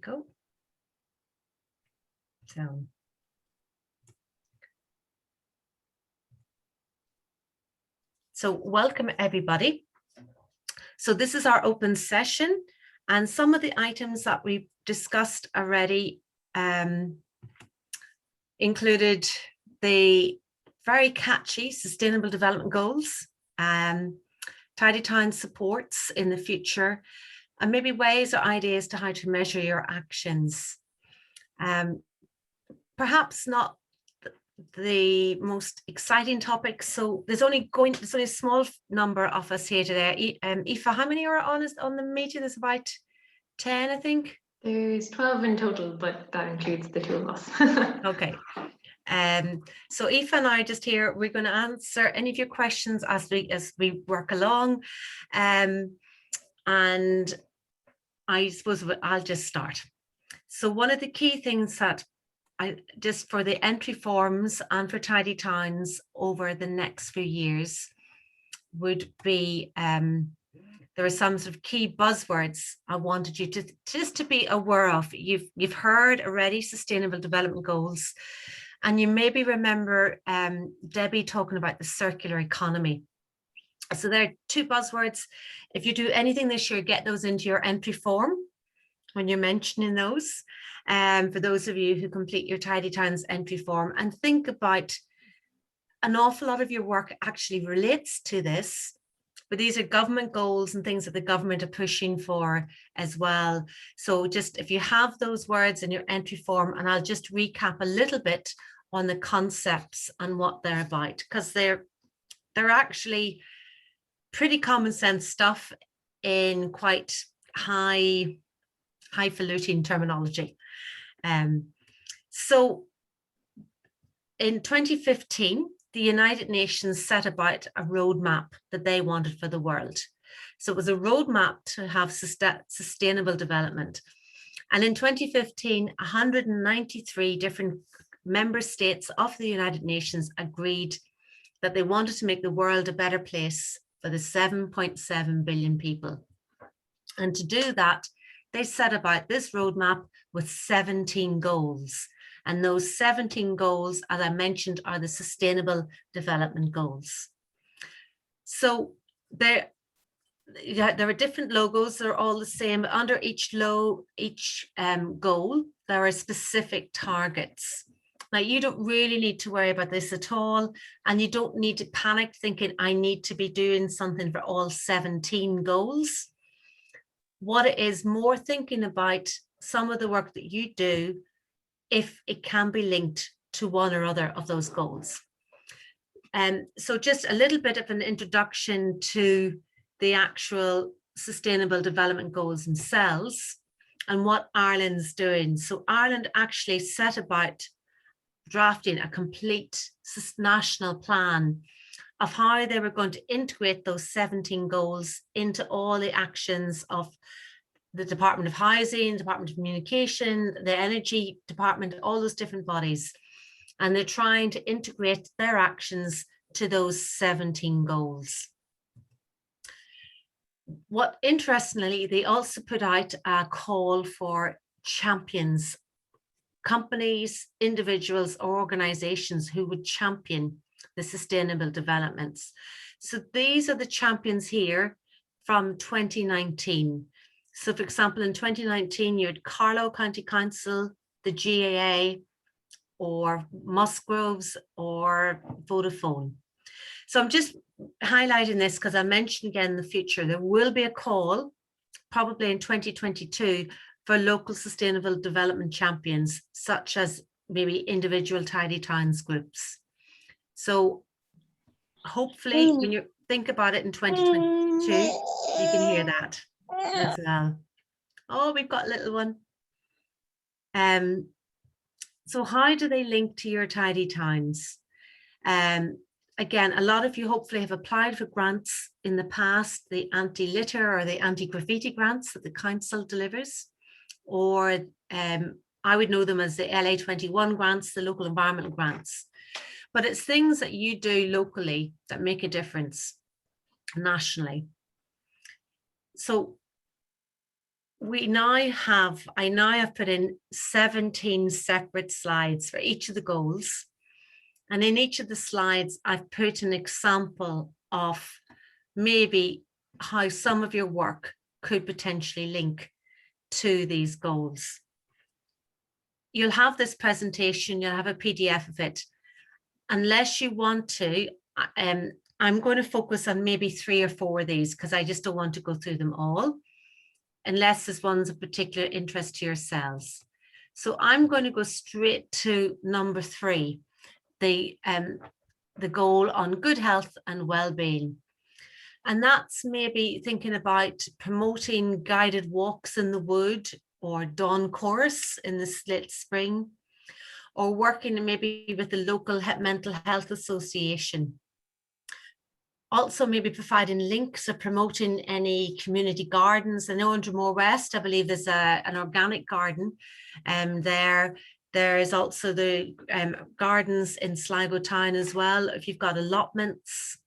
go. So welcome everybody. So this is our open session, and some of the items that we've discussed already included the very catchy Sustainable Development Goals, Tidy Town supports in the future, and maybe ways or ideas to how to measure your actions. Perhaps not the most exciting topic. So there's only a small number of us here today. Aoife, how many are on the meeting? There's about 10, I think. There's 12 in total, but that includes the two of us. Okay. So Aoife and I just here, we're going to answer any of your questions as we work along. And I suppose I'll just start. So one of the key things that just for the entry forms and for Tidy Towns over the next few years would be, there are some sort of key buzzwords I wanted you to just to be aware of. You've heard already Sustainable Development Goals, and you maybe remember Debbie talking about the circular economy. So there are two buzzwords. If you do anything this year, get those into your entry form when you're mentioning those. For those of you who complete your Tidy Towns entry form, and think about an awful lot of your work actually relates to this, but these are government goals and things that the government are pushing for as well. So just if you have those words in your entry form, and I'll just recap a little bit on the concepts and what they're about, because they're actually pretty common sense stuff in quite highfalutin terminology. So in 2015, the United Nations set about a roadmap that they wanted for the world. So it was a roadmap to have sustainable development. And in 2015, 193 different member states of the United Nations agreed that they wanted to make the world a better place for the 7.7 billion people. And to do that, they set about this roadmap with 17 goals. And those 17 goals, as I mentioned, are the Sustainable Development Goals. So there are different logos, they're all the same. Under each goal, there are specific targets. Now, you don't really need to worry about this at all, and you don't need to panic thinking, I need to be doing something for all 17 goals. What it is more thinking about some of the work that you do, if it can be linked to one or other of those goals. So just a little bit of an introduction to the actual Sustainable Development Goals themselves and what Ireland's doing. So Ireland actually set about drafting a complete national plan of how they were going to integrate those 17 goals into all the actions of the Department of Housing, Department of Communication, the Energy Department, all those different bodies. And they're trying to integrate their actions to those 17 goals. What interestingly, they also put out a call for champions, companies, individuals, or organizations who would champion the sustainable developments. So these are the champions here from 2019. So for example, in 2019, you had Carlow County Council, the GAA, or Musgroves, or Vodafone. So I'm just highlighting this because I mentioned again in the future, there will be a call, probably in 2022, for local sustainable development champions, such as maybe individual Tidy Towns groups. So hopefully when you think about it in 2022, you can hear that as well. Oh, we've got a little one. So how do they link to your Tidy Towns? Again, a lot of you hopefully have applied for grants in the past, the anti-litter or the anti-graffiti grants that the council delivers, or I would know them as the LA21 grants, the local environment grants. But it's things that you do locally that make a difference nationally. So I now have put in 17 separate slides for each of the goals. And in each of the slides, I've put an example of maybe how some of your work could potentially link to these goals. You'll have this presentation, you'll have a PDF of it. Unless you want to, I'm going to focus on maybe 3 or 4 of these because I just don't want to go through them all, unless there's ones of particular interest to yourselves. So I'm going to go straight to number 3, the goal on good health and well-being. And that's maybe thinking about promoting guided walks in the wood or dawn chorus in the late spring, or working maybe with the local mental health association. Also maybe providing links or promoting any community gardens. I know in Dromore West, I believe there's an organic garden there. There is also the gardens in Sligo Town as well. If you've got allotments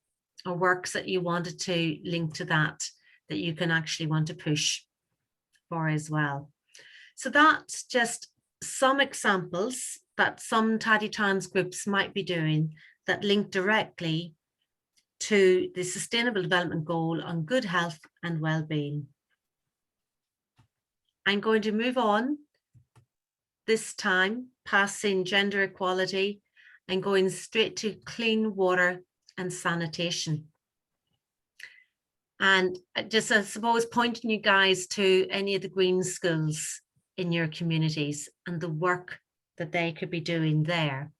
or works that you wanted to link to that you can actually want to push for as well. So that's just some examples that some Tidy Towns groups might be doing that link directly to the Sustainable Development Goal on good health and well-being. I'm going to move on this time, passing gender equality and going straight to clean water and sanitation. And just, I suppose, pointing you guys to any of the green schools in your communities and the work that they could be doing there.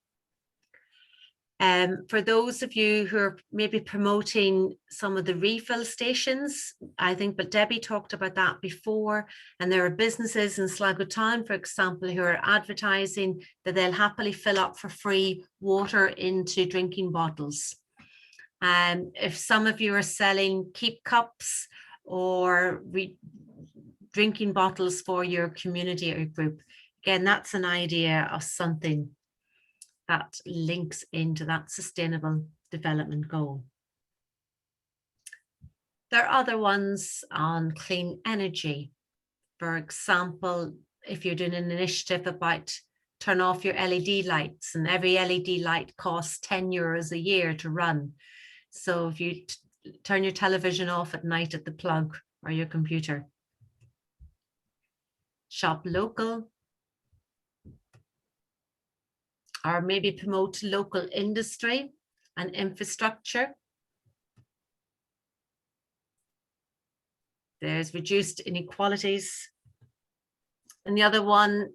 For those of you who are maybe promoting some of the refill stations, I think, but Debbie talked about that before, and there are businesses in Sligo Town, for example, who are advertising that they'll happily fill up for free water into drinking bottles. And if some of you are selling keep cups or drinking bottles for your community or group, again, that's an idea of something that links into that sustainable development goal. There are other ones on clean energy. For example, if you're doing an initiative about turn off your LED lights, and every LED light costs 10 euros a year to run. So if you turn your television off at night at the plug or your computer. Shop local. Or maybe promote local industry and infrastructure. There's reduced inequalities. And the other one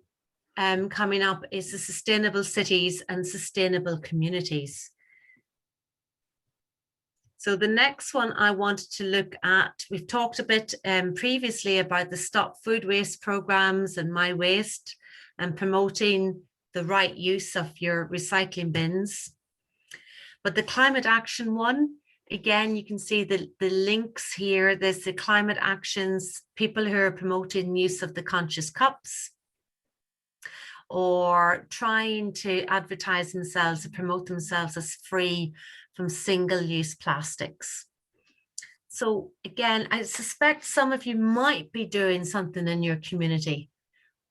coming up is the sustainable cities and sustainable communities. So the next one I wanted to look at, we've talked a bit previously about the Stop Food Waste programs and My Waste and promoting the right use of your recycling bins. But the climate action one, again, you can see the links here. There's the climate actions, people who are promoting use of the conscious cups or trying to advertise themselves and promote themselves as free from single-use plastics. So again, I suspect some of you might be doing something in your community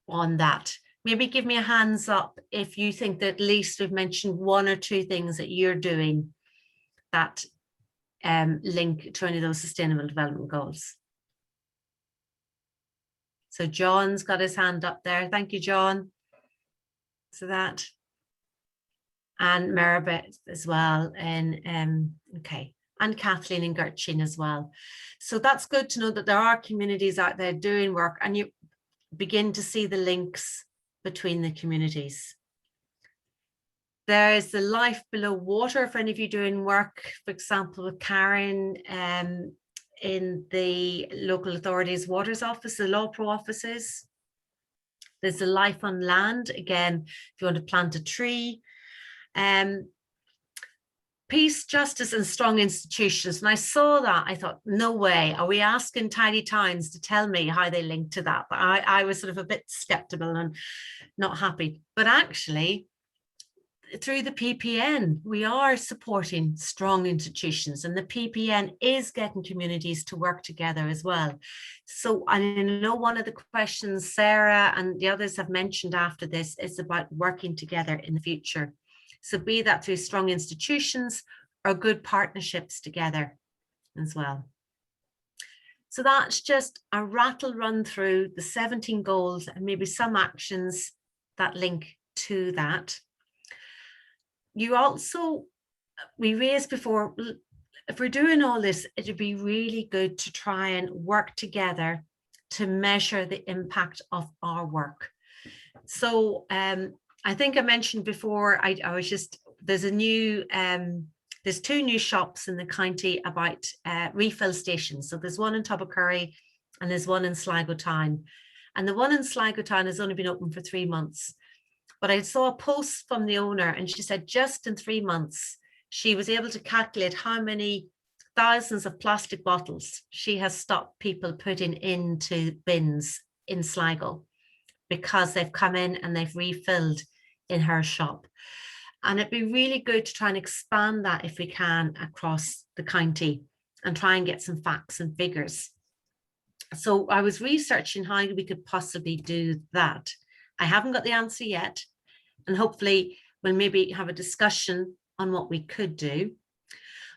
on that. Maybe give me a hands up if you think that at least we've mentioned 1 or 2 things that you're doing that link to any of those sustainable development goals. So John's got his hand up there. Thank you, John. So that. And Maribeth as well. And okay. And Kathleen and Gertrude as well. So that's good to know that there are communities out there doing work, and you begin to see the links between the communities. There's the Life Below Water, for any of you doing work, for example, with Karen in the local authorities waters office, the Law Pro offices. There's the Life on Land, again, if you want to plant a tree. Peace, justice and strong institutions. And I saw that, I thought, no way, are we asking Tidy Towns to tell me how they link to that? But I was sort of a bit skeptical and not happy. But actually, through the PPN, we are supporting strong institutions, and the PPN is getting communities to work together as well. So I know one of the questions Sarah and the others have mentioned after this is about working together in the future. So be that through strong institutions or good partnerships together as well. So that's just a rattle run through the 17 goals and maybe some actions that link to that. You also, we raised before, if we're doing all this, it'd be really good to try and work together to measure the impact of our work. So I think I mentioned before, I was just, there's a new, there's 2 new shops in the county about refill stations. So there's one in Tobercurry and there's one in Sligo Town. And the one in Sligo Town has only been open for 3 months. But I saw a post from the owner and she said just in 3 months, she was able to calculate how many thousands of plastic bottles she has stopped people putting into bins in Sligo because they've come in and they've refilled in her shop. And it'd be really good to try and expand that if we can across the county and try and get some facts and figures. So I was researching how we could possibly do that. I haven't got the answer yet, and hopefully we'll maybe have a discussion on what we could do.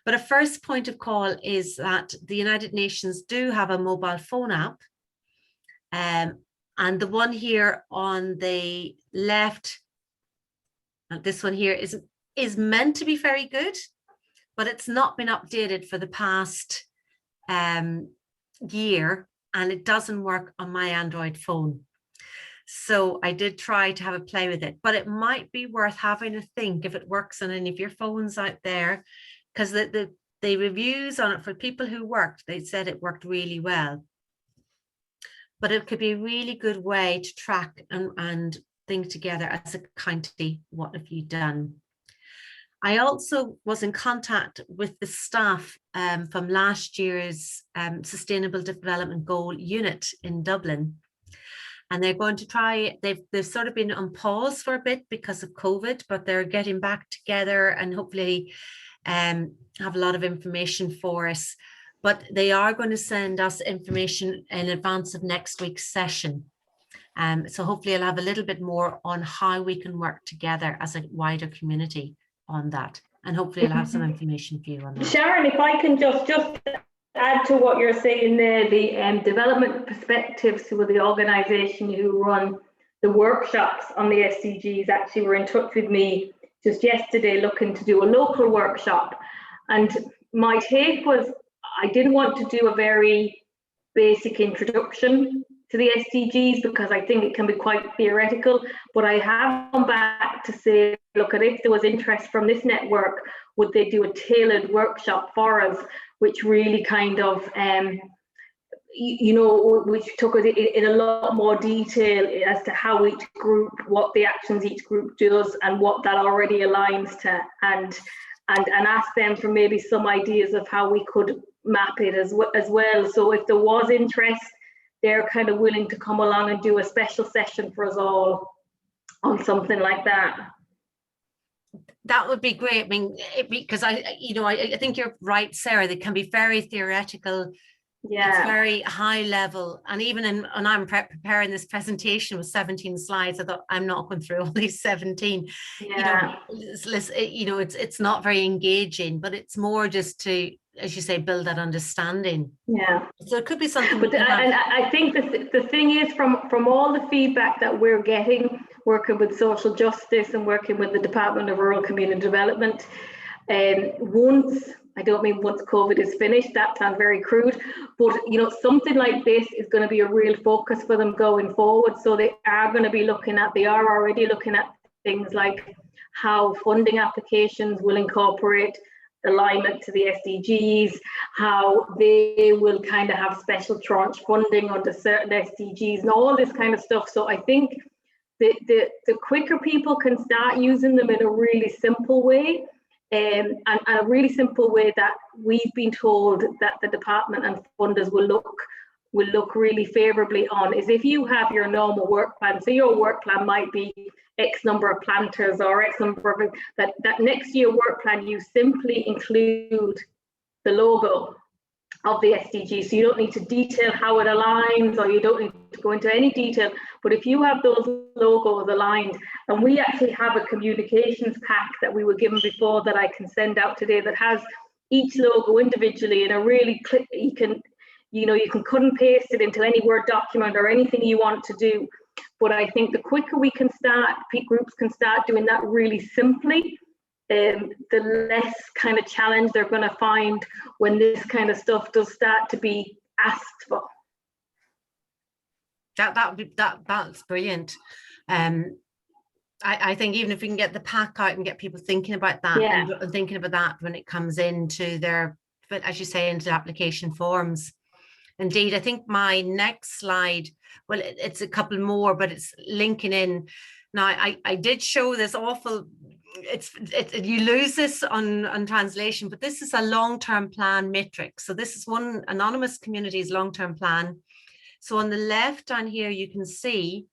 But a first point of call is that the United Nations do have a mobile phone app. And the one here on the left, this one here is meant to be very good, but it's not been updated for the past year, and it doesn't work on my Android phone. So I did try to have a play with it, but it might be worth having a think if it works on any of your phones out there, because the reviews on it for people who worked, they said it worked really well. But it could be a really good way to track and think together as a county, what have you done? I also was in contact with the staff from last year's Sustainable Development Goal unit in Dublin. And they're going to try, they've sort of been on pause for a bit because of COVID, but they're getting back together and hopefully have a lot of information for us. But they are going to send us information in advance of next week's session. So hopefully I'll have a little bit more on how we can work together as a wider community on that. And hopefully I'll have some information for you on that. Sharon, if I can just add to what you're saying there, the development perspectives with the organisation who run the workshops on the SDGs actually were in touch with me just yesterday looking to do a local workshop. And my take was I didn't want to do a very basic introduction to the SDGs because I think it can be quite theoretical, but I have come back to say, look, if there was interest from this network, would they do a tailored workshop for us, which really kind of, which took us in a lot more detail as to how each group, what the actions each group does and what that already aligns to, and ask them for maybe some ideas of how we could map it as well. So if there was interest, they're kind of willing to come along and do a special session for us all on something like that. That would be great. I mean, because I think you're right, Sarah. They can be very theoretical. Yeah, it's very high level. And even when I'm preparing this presentation with 17 slides, I thought I'm not going through all these 17. Yeah. It's not very engaging, but it's more just to, as you say, build that understanding. Yeah. So it could be something. But I think the thing is, from all the feedback that we're getting, working with social justice and working with the Department of Rural Community Development, I don't mean once COVID is finished, that sounds very crude, but something like this is going to be a real focus for them going forward. So they are already looking at things like how funding applications will incorporate alignment to the SDGs, how they will kind of have special tranche funding under certain SDGs and all this kind of stuff. So I think the quicker people can start using them in a really simple way, and a really simple way that we've been told that the department and funders will look will look really favorably on is if you have your normal work plan. So your work plan might be X number of planters or X number of that next year work plan, you simply include the logo of the SDG. So you don't need to detail how it aligns, or you don't need to go into any detail. But if you have those logos aligned, and we actually have a communications pack that we were given before that I can send out today that has each logo individually in a really you can cut and paste it into any Word document or anything you want to do. But I think the quicker we can start, groups can start doing that really simply, the less kind of challenge they're going to find when this kind of stuff does start to be asked for. That's brilliant. I think even if we can get the pack out and get people thinking about that, and thinking about that when it comes into their, but as you say, into application forms. Indeed, I think my next slide, well, it's a couple more, but it's linking in. Now, I did show this awful, you lose this on translation, but this is a long-term plan matrix. So this is one anonymous community's long-term plan. So on the left down here, you can see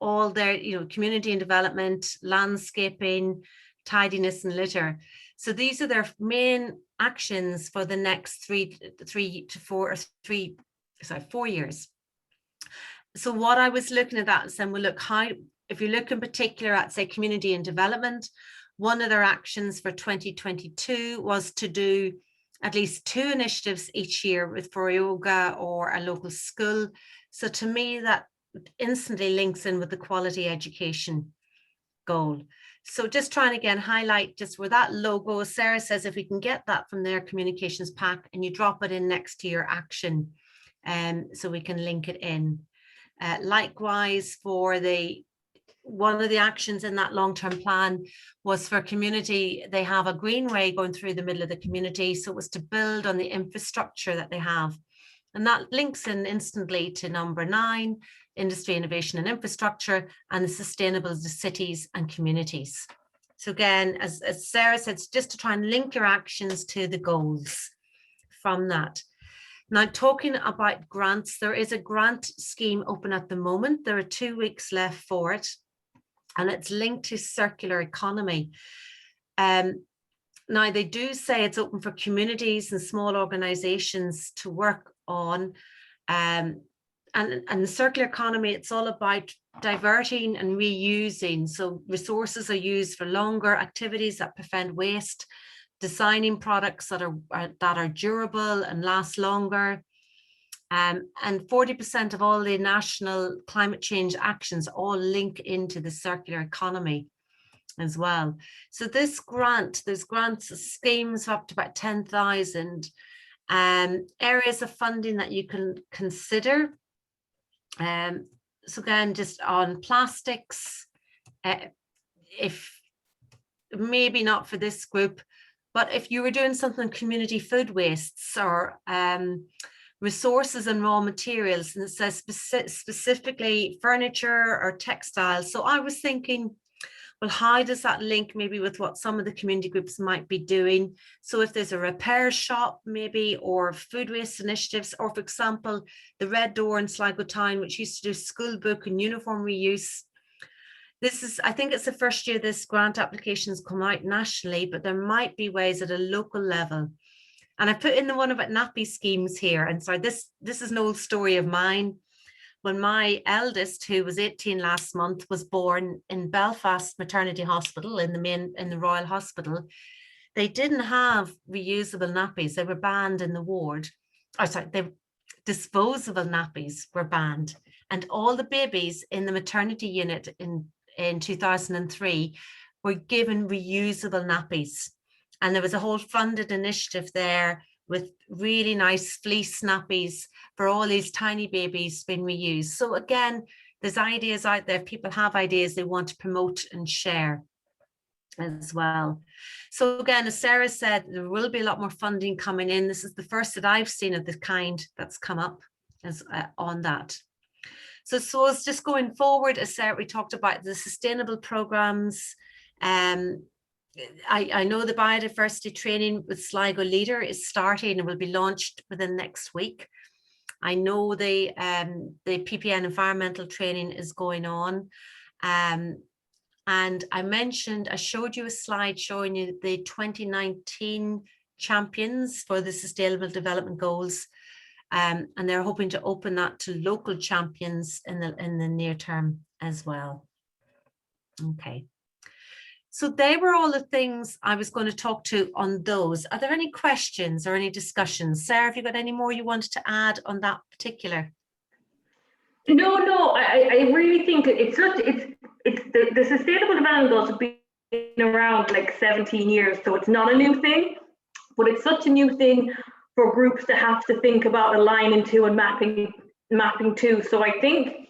all their, community and development, landscaping, tidiness and litter. So these are their main actions for the next 4 years. So what I was looking at that, saying, well, look, if you look in particular at, say, community and development, one of their actions for 2022 was to do at least 2 initiatives each year for yoga or a local school. So to me, that instantly links in with the quality education goal. So just trying to again highlight just where that logo, Sarah says, if we can get that from their communications pack and you drop it in next to your action, so we can link it in. Likewise, for one of the actions in that long-term plan was for community, they have a greenway going through the middle of the community. So it was to build on the infrastructure that they have. And that links in instantly to number 9, industry, innovation and infrastructure, and the sustainable cities and communities. So again, as Sarah said, it's just to try and link your actions to the goals from that. Now, talking about grants, there is a grant scheme open at the moment. There are 2 weeks left for it, and it's linked to circular economy. Now, they do say it's open for communities and small organizations to work on. And the circular economy, it's all about diverting and reusing. So resources are used for longer, activities that prevent waste, designing products that are durable and last longer. And 40% of all the national climate change actions all link into the circular economy as well. So this grant, there's grants, schemes up to about 10,000 areas of funding that you can consider. So again, just on plastics, if maybe not for this group, but if you were doing something community food wastes or resources and raw materials, and it says specifically furniture or textiles. So I was thinking, well, how does that link maybe with what some of the community groups might be doing? So if there's a repair shop maybe, or food waste initiatives, or for example, the Red Door in Sligo Town, which used to do school book and uniform reuse. I think it's the first year this grant applications come out nationally, but there might be ways at a local level. And I put in the one about nappy schemes here. And so this is an old story of mine. When my eldest, who was 18 last month, was born in Belfast Maternity Hospital in the Royal Hospital, they didn't have reusable nappies. They were banned in the ward. Disposable nappies were banned. And all the babies in the maternity unit in 2003 were given reusable nappies. And there was a whole funded initiative there with really nice fleece nappies for all these tiny babies being reused. So again, there's ideas out there. People have ideas they want to promote and share as well. So again, as Sarah said, there will be a lot more funding coming in. This is the first that I've seen of the kind that's come up as on that. So it's just going forward, as Sarah, we talked about the sustainable programs. I know the biodiversity training with Sligo Leader is starting and will be launched within next week. I know the PPN environmental training is going on. And I showed you a slide showing you the 2019 champions for the Sustainable Development Goals. And they're hoping to open that to local champions in the near term as well. Okay. So they were all the things I was going to talk to on those. Are there any questions or any discussions? Sarah, have you got any more you wanted to add on that particular? No, I really think it's the Sustainable Development Goals have been around like 17 years, so it's not a new thing, but it's such a new thing for groups to have to think about aligning to and mapping to. So I think,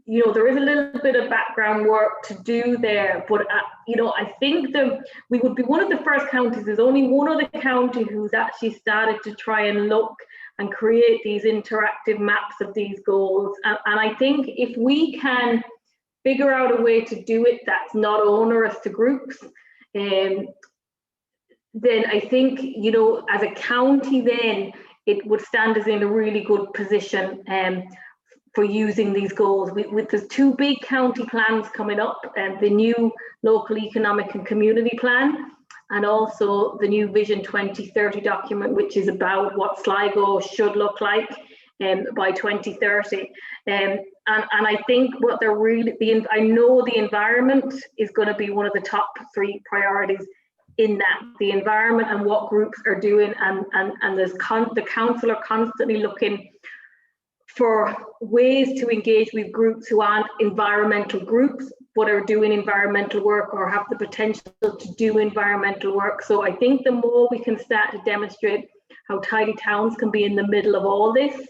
you know, there is a little bit of background work to do there, but you know, I think that we would be one of the first counties. There's only one other county who's actually started to try and look and create these interactive maps of these goals. And I think if we can figure out a way to do it that's not onerous to groups, then I think, you know, as a county, then it would stand us in a really good position for using these goals. There's two big county plans coming up, the new local economic and community plan, and also the new Vision 2030 document, which is about what Sligo should look like by 2030. And I think what they're really, I know the environment is going to be one of the top 3 priorities in that, the environment and what groups are doing, and the council are constantly looking for ways to engage with groups who aren't environmental groups but are doing environmental work or have the potential to do environmental work. So I think the more we can start to demonstrate how tidy towns can be in the middle of all this,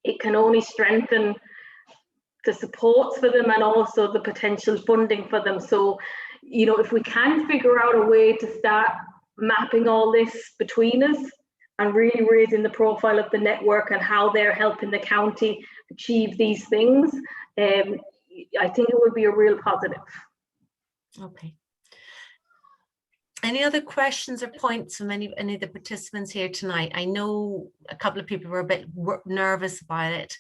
it can only strengthen the supports for them and also the potential funding for them. So, you know, if we can figure out a way to start mapping all this between us and really raising the profile of the network and how they're helping the county achieve these things, I think it would be a real positive. Okay. Any other questions or points from any of the participants here tonight? I know a couple of people were a bit nervous about it.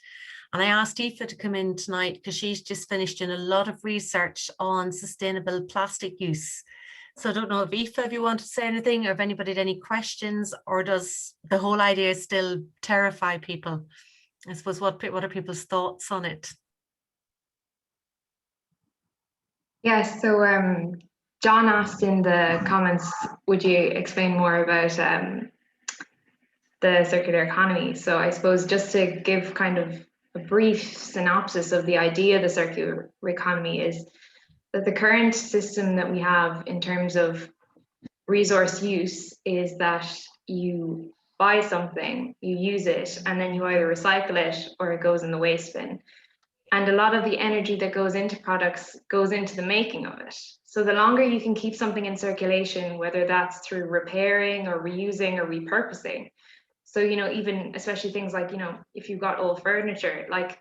And I asked Aoife to come in tonight because she's just finished doing a lot of research on sustainable plastic use. So I don't know if Aoife, if you want to say anything, or if anybody had any questions, or does the whole idea still terrify people? I suppose, what are people's thoughts on it? Yes, so John asked in the comments, would you explain more about the circular economy? So I suppose just to give kind of a brief synopsis of the idea of the circular economy is that the current system that we have in terms of resource use is that you buy something, you use it, and then you either recycle it or it goes in the waste bin. And a lot of the energy that goes into products goes into the making of it. So the longer you can keep something in circulation, whether that's through repairing or reusing or repurposing. So, you know, even especially things like, you know, if you've got old furniture, like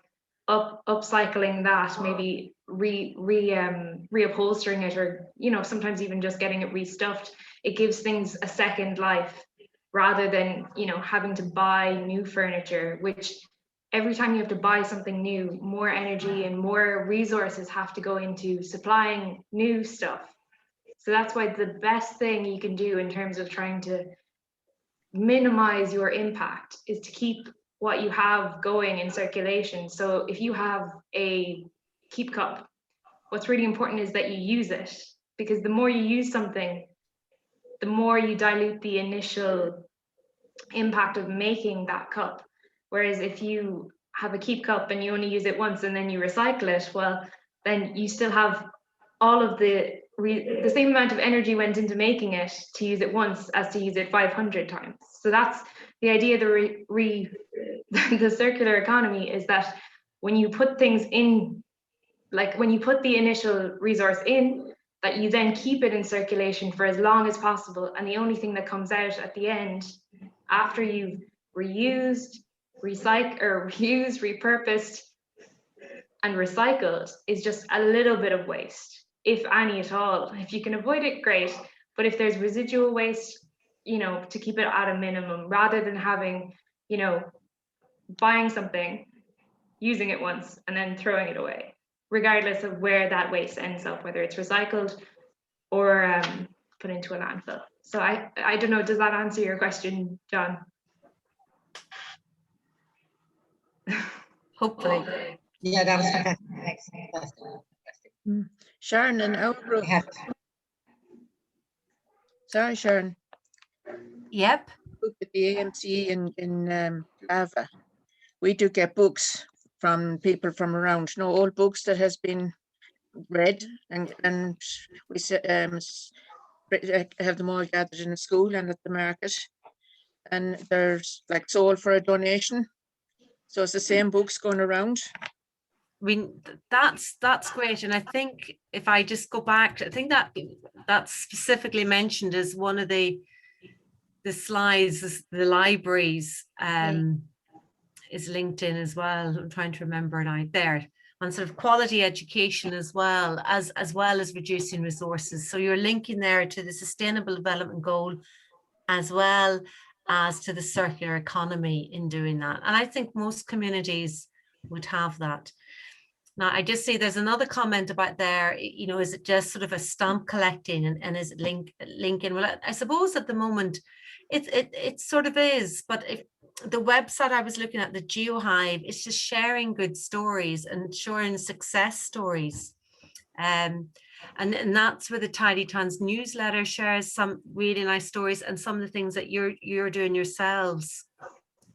upcycling that, maybe reupholstering it, or, you know, sometimes even just getting it restuffed, it gives things a second life rather than, you know, having to buy new furniture, which every time you have to buy something new, more energy and more resources have to go into supplying new stuff. So that's why the best thing you can do in terms of trying to minimize your impact is to keep what you have going in circulation. So if you have a keep cup, what's really important is that you use it, because the more you use something, the more you dilute the initial impact of making that cup. Whereas if you have a keep cup and you only use it once and then you recycle it, well, then you still have all of the same amount of energy went into making it to use it once as to use it 500 times. So that's the idea of the circular economy, is that when you put things in, like when you put the initial resource in, that you then keep it in circulation for as long as possible. And the only thing that comes out at the end, after you've reused, repurposed, and recycled, is just a little bit of waste, if any at all. If you can avoid it, great. But if there's residual waste, you know, to keep it at a minimum, rather than having, you know, buying something, using it once, and then throwing it away, regardless of where that waste ends up, whether it's recycled or put into a landfill. So I don't know, does that answer your question, John? Hopefully. Yeah, that was fantastic. Thanks. Fantastic. Sharon, in our group, We have sorry, Sharon, Yep. group at the AMC in Lava, we do get books from people from around, you know, old books that has been read, and we have them all gathered in a school and at the market, and there's like sold for a donation. So it's the same books going around. I mean, that's great. And I think if I just go back, I think that's specifically mentioned as one of the slides, is the libraries is linked in as well. I'm trying to remember now there on sort of quality education as well as reducing resources. So you're linking there to the Sustainable Development Goal as well as to the circular economy in doing that. And I think most communities would have that. Now, I just see there's another comment about there, you know, is it just sort of a stamp collecting and is it linking? Well, I suppose at the moment it sort of is, but if the website I was looking at, the GeoHive, it's just sharing good stories and sharing success stories. And that's where the Tidy Towns newsletter shares some really nice stories and some of the things that you're doing yourselves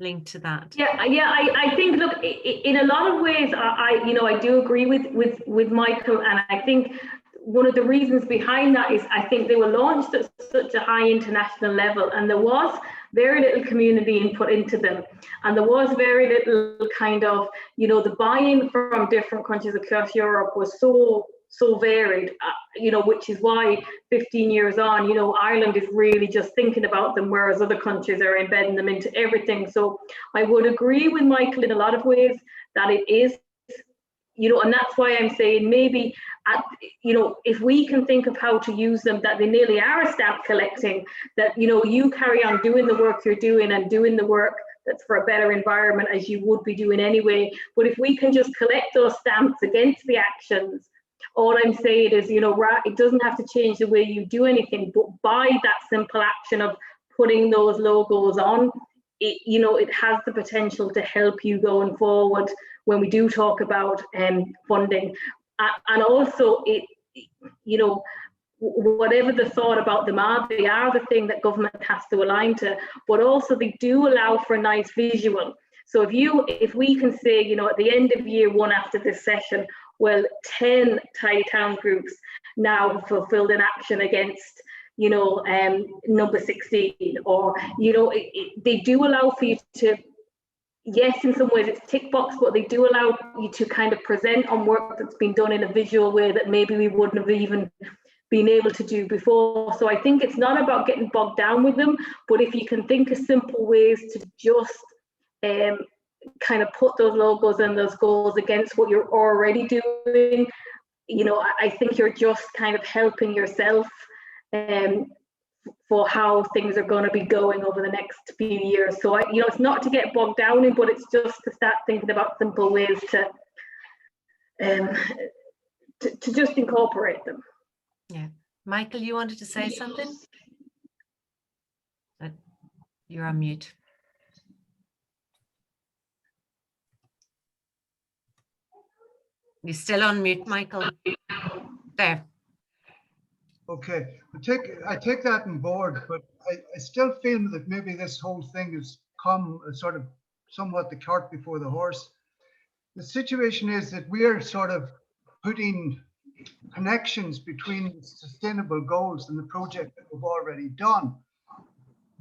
linked to that. I think, look, in a lot of ways, I do agree with Michael, and I think one of the reasons behind that is I think they were launched at such a high international level, and there was very little community input into them, and there was very little kind of, you know, the buy-in from different countries across Europe was so varied, you know, which is why 15 years on, you know, Ireland is really just thinking about them, whereas other countries are embedding them into everything. So I would agree with Michael in a lot of ways that it is, you know, and that's why I'm saying maybe, you know, if we can think of how to use them, that they nearly are stamp collecting, that, you know, you carry on doing the work you're doing and doing the work that's for a better environment as you would be doing anyway. But if we can just collect those stamps against the actions, all I'm saying is, you know, it doesn't have to change the way you do anything, but by that simple action of putting those logos on, it, you know, it has the potential to help you going forward when we do talk about funding. And also, it, you know, whatever the thought about them are, they are the thing that government has to align to, but also they do allow for a nice visual. So if we can say, you know, at the end of year one after this session, well, 10 Tidy Town groups now fulfilled an action against, you know, number 16, or, you know, they do allow for you to, yes, in some ways it's tick box, but they do allow you to kind of present on work that's been done in a visual way that maybe we wouldn't have even been able to do before. So I think it's not about getting bogged down with them, but if you can think of simple ways to just kind of put those logos and those goals against what you're already doing, you know, I think you're just kind of helping yourself for how things are going to be going over the next few years. So, you know, it's not to get bogged down in, but it's just to start thinking about simple ways to just incorporate them. Yeah. Michael, you wanted to say something? You're on mute. You're still on mute, Michael. There. Okay, I take that on board, but I still feel that maybe this whole thing has come sort of somewhat the cart before the horse. The situation is that we are sort of putting connections between the sustainable goals and the project that we've already done.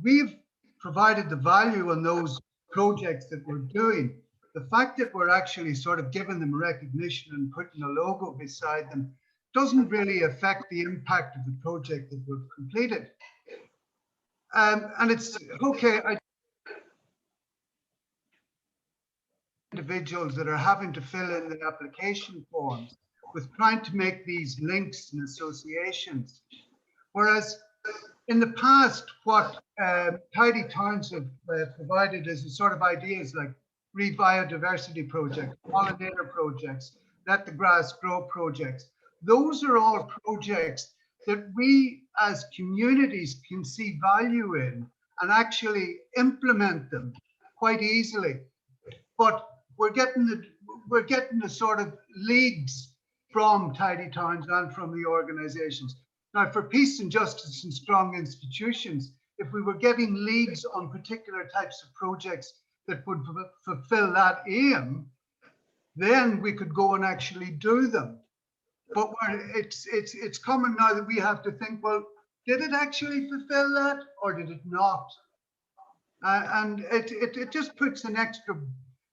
We've provided the value on those projects that we're doing. The fact that we're actually sort of giving them recognition and putting a logo beside them doesn't really affect the impact of the project that we've completed. And it's okay, individuals that are having to fill in the application forms with trying to make these links and associations. Whereas in the past, what Tidy Towns have provided is a sort of ideas like read biodiversity projects, pollinator projects, let the grass grow projects. Those are all projects that we as communities can see value in and actually implement them quite easily. But we're getting the sort of leads from tidy towns and from the organizations. Now, for peace and justice and strong institutions, if we were getting leads on particular types of projects that would fulfill that aim, then we could go and actually do them. But it's common now that we have to think, well, did it actually fulfill that or did it not? And it just puts an extra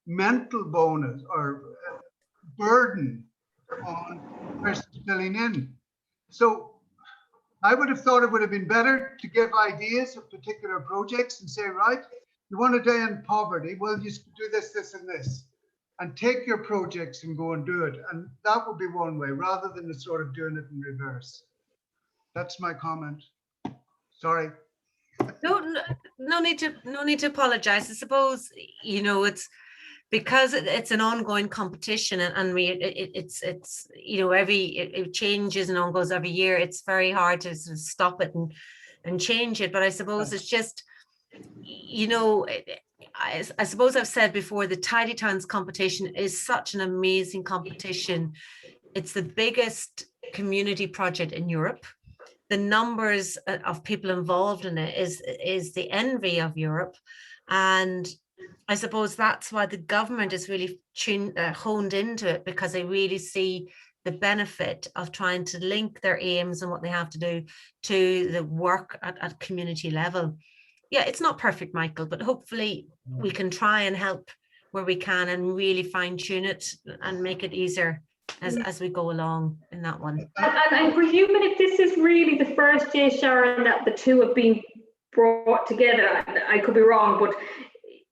mental bonus or burden on the person filling in. So I would have thought it would have been better to give ideas of particular projects and say, right, you want to die in poverty, well, you do this, this, and this, and take your projects and go and do it. And that would be one way, rather than sort of doing it in reverse. That's my comment. Sorry. No need to apologize. I suppose, you know, it's because it's an ongoing competition, and it's you know, it changes and on goes every year. It's very hard to sort of stop it and change it. But I suppose it's just, you know, I suppose I've said before, the Tidy Towns competition is such an amazing competition. It's the biggest community project in Europe. The numbers of people involved in it is the envy of Europe. And I suppose that's why the government is really honed into it, because they really see the benefit of trying to link their aims and what they have to do to the work at community level. Yeah, it's not perfect, Michael, but hopefully we can try and help where we can and really fine tune it and make it easier as we go along in that one. And I'm presuming if this is really the first year, Sharon, that the two have been brought together, I could be wrong, but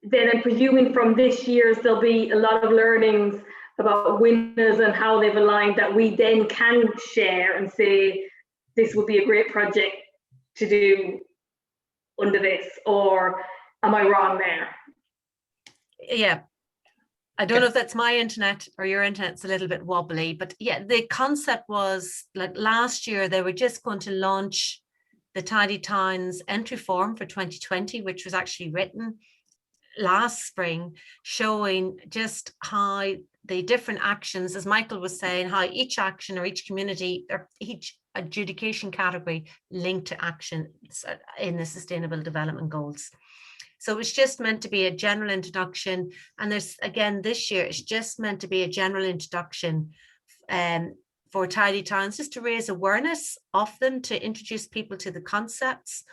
then I'm presuming from this year's there'll be a lot of learnings about winners and how they've aligned that we then can share and say this would be a great project to do under this, or am I wrong there? Yeah, I don't know if that's my internet or your internet's a little bit wobbly, but yeah, the concept was like last year they were just going to launch the Tidy Towns entry form for 2020, which was actually written last spring, showing just how the different actions, as Michael was saying, how each action or each community or each adjudication category linked to action in the Sustainable Development Goals. So it was just meant to be a general introduction. And there's, again, this year, it's just meant to be a general introduction for Tidy Towns, just to raise awareness of them, to introduce people to the concepts,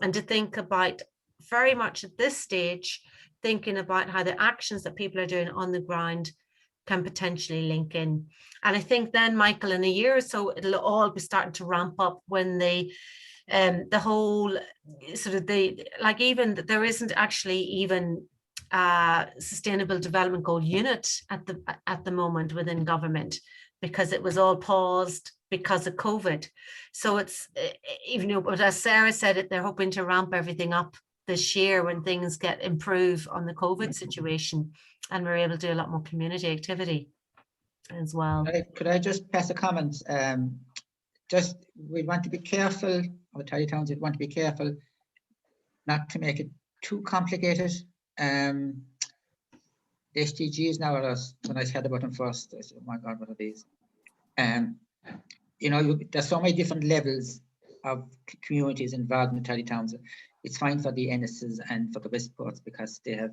and to think about, very much at this stage, thinking about how the actions that people are doing on the ground can potentially link in. And I think then, Michael, in a year or so, it'll all be starting to ramp up when the whole sort of even there isn't actually even a Sustainable Development Goal unit at the moment within government, because it was all paused because of COVID. So it's, even though, but as Sarah said, they're hoping to ramp everything up this year when things get improved on the COVID situation, and we're able to do a lot more community activity as well. Could I just pass a comment? We want to be careful, or Tidy Towns would want to be careful not to make it too complicated. The SDGs now are us. When I heard about them first, I said, oh my God, what are these? You know, there's so many different levels of communities involved in the Tidy Towns. It's fine for the NSs and for the Westports because they have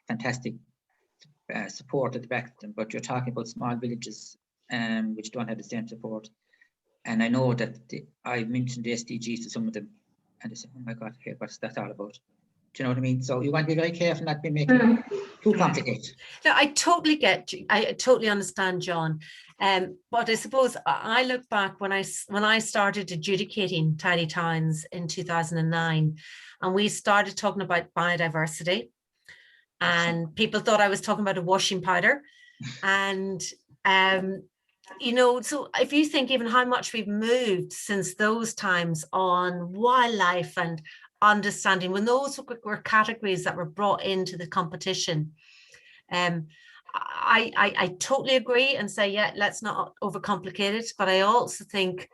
fantastic support at the back of them, but you're talking about small villages which don't have the same support. And I know that I mentioned the SDGs to some of them, and they say, oh my God, hey, what's that all about? Do you know what I mean? So you want to be very careful not to be making it too complicated. No, I totally get you. I totally understand, John. But I suppose I look back when I started adjudicating Tidy Towns in 2009, and we started talking about biodiversity, and people thought I was talking about a washing powder. And you know, so if you think even how much we've moved since those times on wildlife and understanding, when those were categories that were brought into the competition, I totally agree and say, yeah, let's not overcomplicate it. But I also think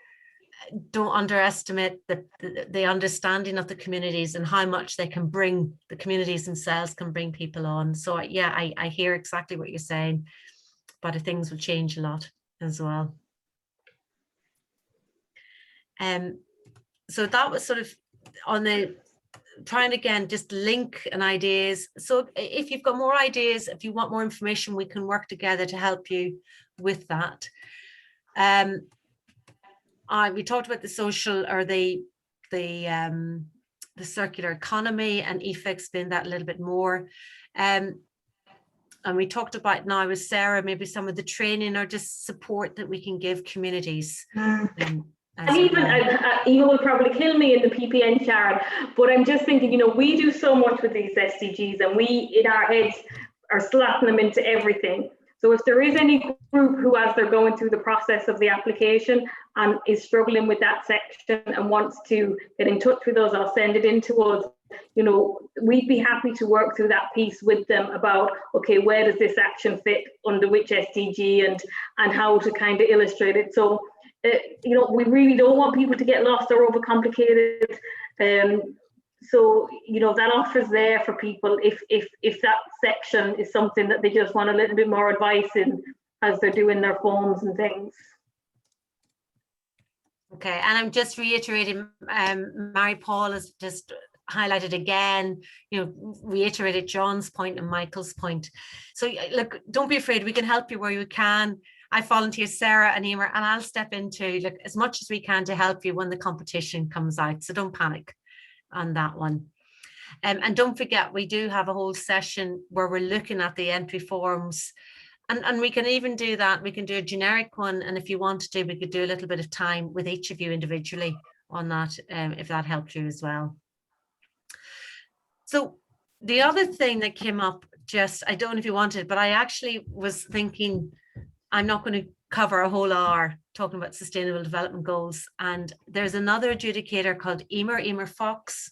don't underestimate the understanding of the communities and how much they can bring, the communities themselves can bring people on. So yeah, I hear exactly what you're saying, but things will change a lot as well. So that was sort of on the trying again, just link and ideas. So if you've got more ideas, if you want more information, we can work together to help you with that. We talked about the social or the circular economy, and Aoife explained that a little bit more. And we talked about now with Sarah, maybe some of the training or just support that we can give communities. And even, Eva will probably kill me in the PPN, Sharon, but I'm just thinking, you know, we do so much with these SDGs and we, in our heads, are slapping them into everything. So if there is any group who, as they're going through the process of the application and is struggling with that section and wants to get in touch with us or send it in to us, you know, we'd be happy to work through that piece with them about, okay, where does this action fit under which SDG and how to kind of illustrate it. So, you know, we really don't want people to get lost or overcomplicated. So, you know, that offer's there for people if that section is something that they just want a little bit more advice in as they're doing their forms and things. Okay, and I'm just reiterating, Mary Paul has just highlighted again, you know, reiterated John's point and Michael's point. So look, don't be afraid, we can help you where you can. I volunteer Sarah and Emer, and I'll step into look as much as we can to help you when the competition comes out. So don't panic on that one. And don't forget, we do have a whole session where we're looking at the entry forms, and we can even do that. We can do a generic one, and if you want to, we could do a little bit of time with each of you individually on that, if that helped you as well. So the other thing that came up, just I don't know if you wanted, but I actually was thinking, I'm not going to cover a whole hour talking about sustainable development goals. And there's another adjudicator called Emer Fox.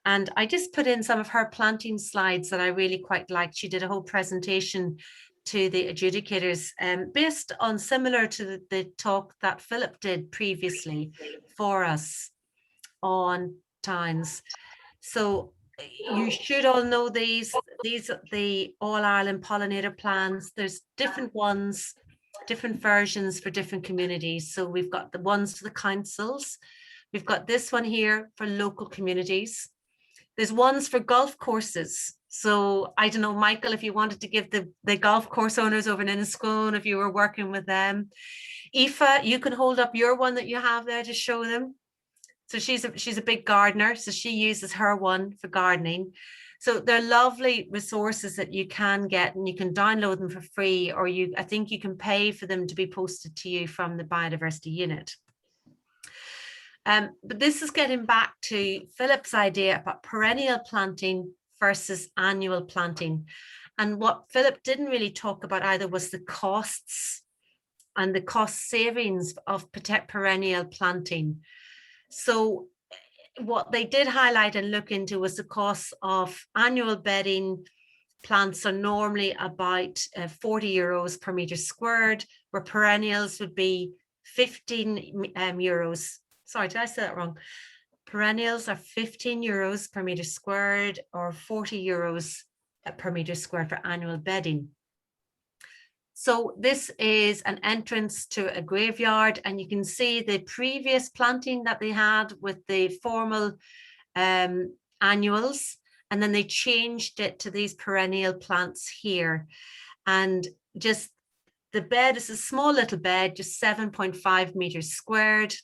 And I just put in some of her planting slides that I really quite liked. She did a whole presentation to the adjudicators based on similar to the talk that Philip did previously for us on towns. So you should all know these are the All Ireland Pollinator plans. There's different ones, different versions for different communities. So we've got the ones for the councils. We've got this one here for local communities. There's ones for golf courses. So I don't know, Michael, if you wanted to give the golf course owners over in Enniscone, if you were working with them. Aoife, you can hold up your one that you have there to show them. So she's a big gardener, so she uses her one for gardening. So they're lovely resources that you can get, and you can download them for free, or I think you can pay for them to be posted to you from the biodiversity unit. But this is getting back to Philip's idea about perennial planting versus annual planting. And what Philip didn't really talk about either was the costs and the cost savings of perennial planting. So what they did highlight and look into was the cost of annual bedding. Plants are normally about €40 per meter squared, where perennials would be 15 euros. Sorry, did I say that wrong? Perennials are €15 per meter squared, or €40 per meter squared for annual bedding. So this is an entrance to a graveyard, and you can see the previous planting that they had with the formal annuals, and then they changed it to these perennial plants here. And just the bed is a small little bed, just 7.5 meters squared.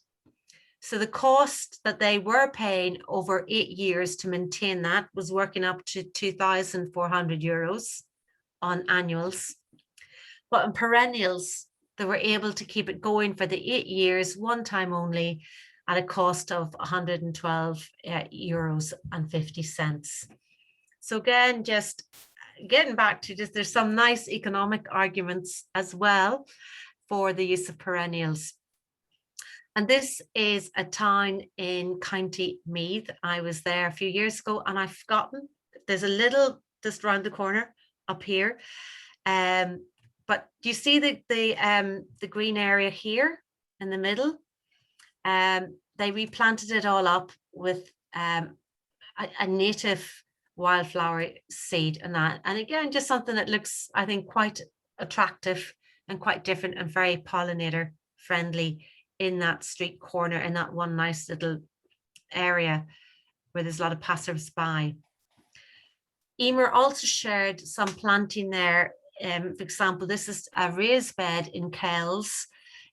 So the cost that they were paying over 8 years to maintain that was working up to €2,400 on annuals. But in perennials, they were able to keep it going for the 8 years, one time only, at a cost of €112.50. So again, just getting back to just, there's some nice economic arguments as well for the use of perennials. And this is a town in County Meath. I was there a few years ago, and I've forgotten, there's a little, just around the corner, up here. But do you see the green area here in the middle? They replanted it all up with a native wildflower seed and that. And again, just something that looks, I think, quite attractive and quite different and very pollinator friendly in that street corner, in that one nice little area where there's a lot of passers-by. Emer also shared some planting there. For example, this is a raised bed in Kells.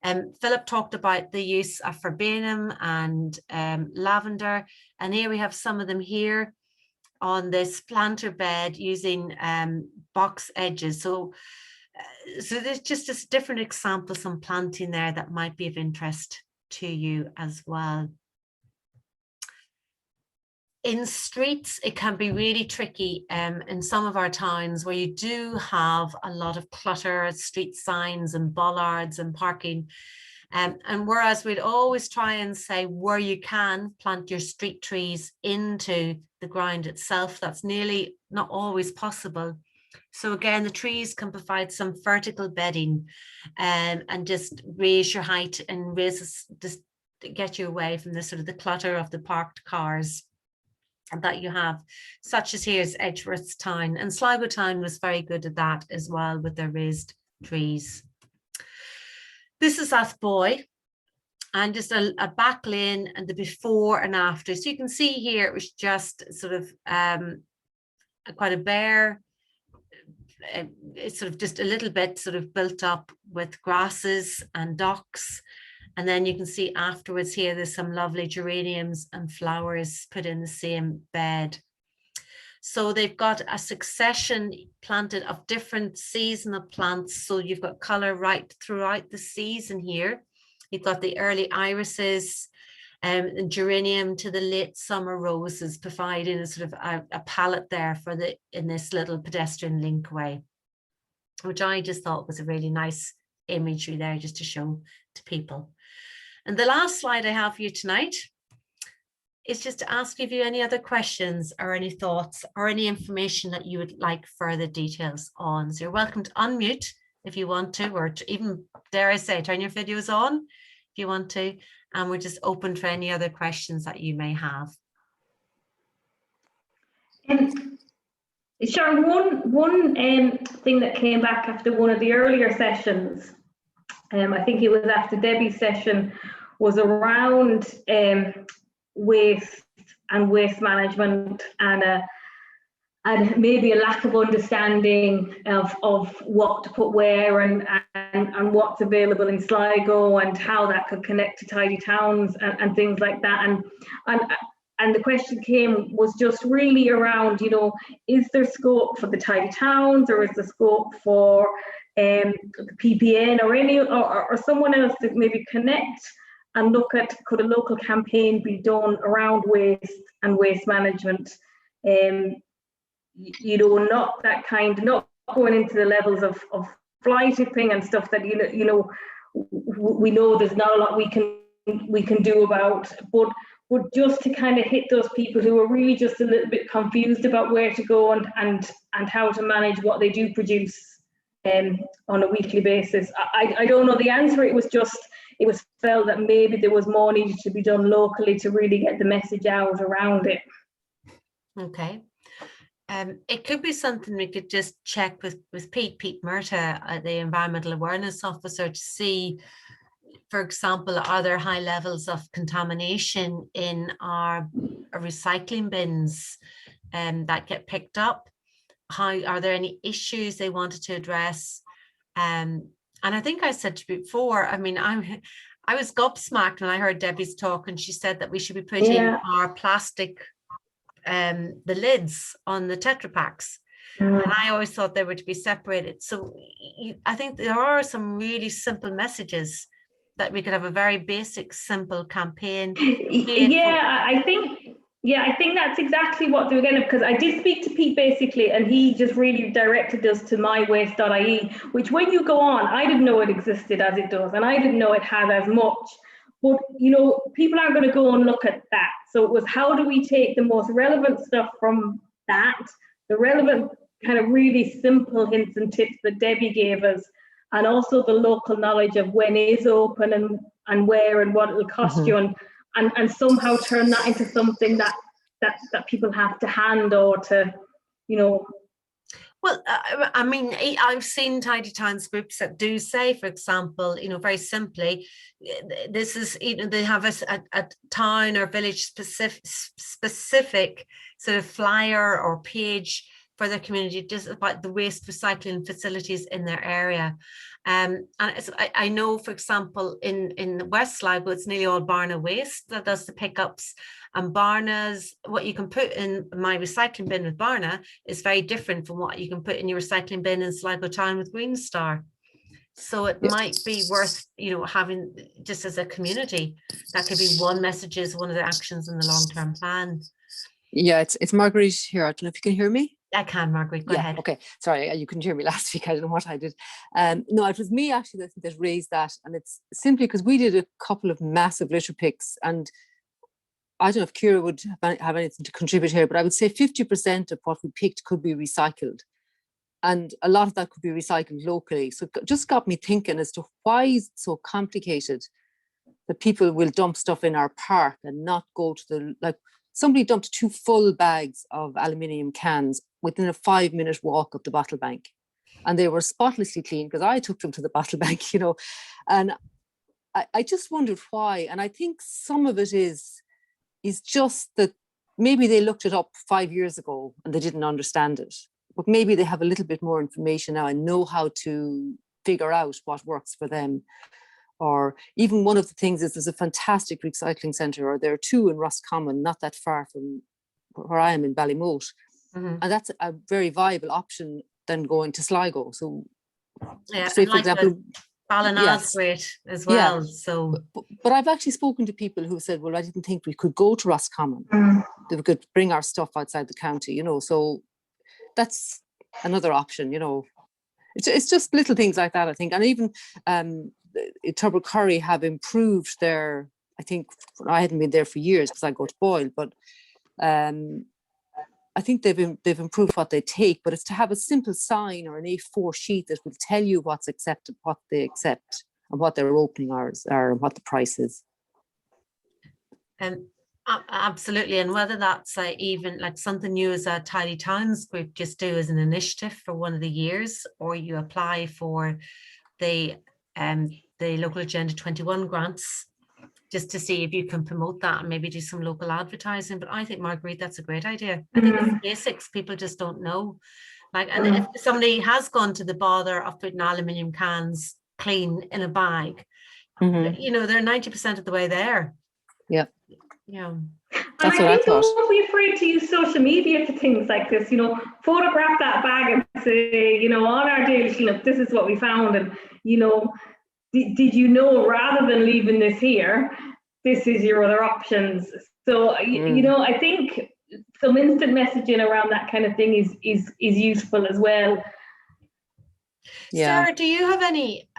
Philip talked about the use of verbena and lavender, and here we have some of them here on this planter bed using box edges. So there's just a different example, some planting there that might be of interest to you as well. In streets, it can be really tricky in some of our towns where you do have a lot of clutter, street signs and bollards and parking. And whereas we'd always try and say where you can plant your street trees into the ground itself, that's nearly not always possible. So again, the trees can provide some vertical bedding and just raise your height and just get you away from the sort of the clutter of the parked cars that you have, such as here's Edgeworth's Town, and Sligo Town was very good at that as well with their raised trees. This is Athboy, and just a back lane and the before and after. So you can see here it was just sort of quite a bare, it's sort of just a little bit sort of built up with grasses and docks. And then you can see afterwards here, there's some lovely geraniums and flowers put in the same bed. So they've got a succession planted of different seasonal plants. So you've got colour right throughout the season here. You've got the early irises and geranium to the late summer roses, providing a sort of a palette there for in this little pedestrian linkway, which I just thought was a really nice imagery there just to show to people. And the last slide I have for you tonight is just to ask if you any other questions or any thoughts or any information that you would like further details on. So you're welcome to unmute if you want to, or to even, dare I say, turn your videos on if you want to. And we're just open for any other questions that you may have. Sharon, one thing that came back after one of the earlier sessions, I think it was after Debbie's session, was around waste and waste management and maybe a lack of understanding of what to put where and what's available in Sligo and how that could connect to tidy towns and things like that. And the question was just really around, you know, is there scope for the tidy towns, or is there scope for the PPN or someone else to maybe connect and look at, could a local campaign be done around waste and waste management? You know, not going into the levels of fly tipping and stuff that you know we know there's not a lot we can do about, but just to kind of hit those people who are really just a little bit confused about where to go and how to manage what they do produce on a weekly basis. I don't know the answer. It was felt that maybe there was more needed to be done locally to really get the message out around it. Okay. It could be something we could just check with Pete Murta, the Environmental Awareness Officer, to see, for example, are there high levels of contamination in our recycling bins that get picked up? Are there any issues they wanted to address? And I think I said to you before, I mean, I was gobsmacked when I heard Debbie's talk, and she said that we should be putting our plastic, the lids on the Tetra Paks. And I always thought they were to be separated. So I think there are some really simple messages that we could have a very basic, simple campaign. I think that's exactly what they were getting, because I did speak to Pete basically, and he just really directed us to mywaste.ie, which when you go on, I didn't know it existed as it does, and I didn't know it had as much. But, you know, people aren't going to go and look at that. So it was, how do we take the most relevant stuff from that, the relevant kind of really simple hints and tips that Debbie gave us, and also the local knowledge of when is open and where and what it'll cost you, and somehow turn that into something that people have to hand or to, you know. Well, I mean, I've seen Tidy Towns groups that do say, for example, you know, very simply, this is, you know, they have a town or village specific sort of flyer or page for their community, just about the waste recycling facilities in their area. And I know, for example, in West Sligo, it's nearly all Barna waste that does the pickups. And Barna's, what you can put in my recycling bin with Barna is very different from what you can put in your recycling bin in Sligo Town with Green Star. So it might be worth, you know, having, just as a community, that could be one message, is one of the actions in the long-term plan. Yeah, it's Marguerite here. I don't know if you can hear me. I can, Margaret, go ahead. Okay, sorry, you couldn't hear me last week. I don't know what I did. No, it was me actually that raised that, and it's simply because we did a couple of massive litter picks, and I don't know if Ciara would have anything to contribute here, but I would say 50% of what we picked could be recycled, and a lot of that could be recycled locally. So it just got me thinking as to why is it so complicated that people will dump stuff in our park and not go to the, like, somebody dumped 2 full bags of aluminium cans within a 5-minute walk of the bottle bank. And they were spotlessly clean because I took them to the bottle bank, you know. And I just wondered why. And I think some of it is just that maybe they looked it up 5 years ago and they didn't understand it. But maybe they have a little bit more information now and know how to figure out what works for them. Or even one of the things is there's a fantastic recycling centre, or there are 2 in Roscommon, not that far from where I am in Ballymote. And that's a very viable option than going to Sligo. So yeah, say, for example, Ballinall's great as well. Yeah. So, but I've actually spoken to people who said, well, I didn't think we could go to Roscommon. That we could bring our stuff outside the county, you know. So that's another option, you know. It's just little things like that, I think. And even Turbo Curry have improved their, I think, I hadn't been there for years because I go to Boyle, but I think they've improved what they take, but it's to have a simple sign or an A4 sheet that will tell you what's accepted, what they accept, and what their opening hours are, and what the price is. Absolutely, and whether that's even like something you as a Tidy Towns group just do as an initiative for one of the years, or you apply for the local Agenda 21 grants, just to see if you can promote that and maybe do some local advertising. But I think, Marguerite, that's a great idea. I think it's basics people just don't know. Like, and if somebody has gone to the bother of putting aluminium cans clean in a bag, you know, they're 90% of the way there. Yeah. Yeah. That's what I thought. Don't be afraid to use social media for things like this, you know, photograph that bag and say, you know, on our daily cleanup, this is what we found. And, you know, did you know, rather than leaving this here, this is your other options. So, you know, I think some instant messaging around that kind of thing is useful as well. Yeah. Sarah, do you have any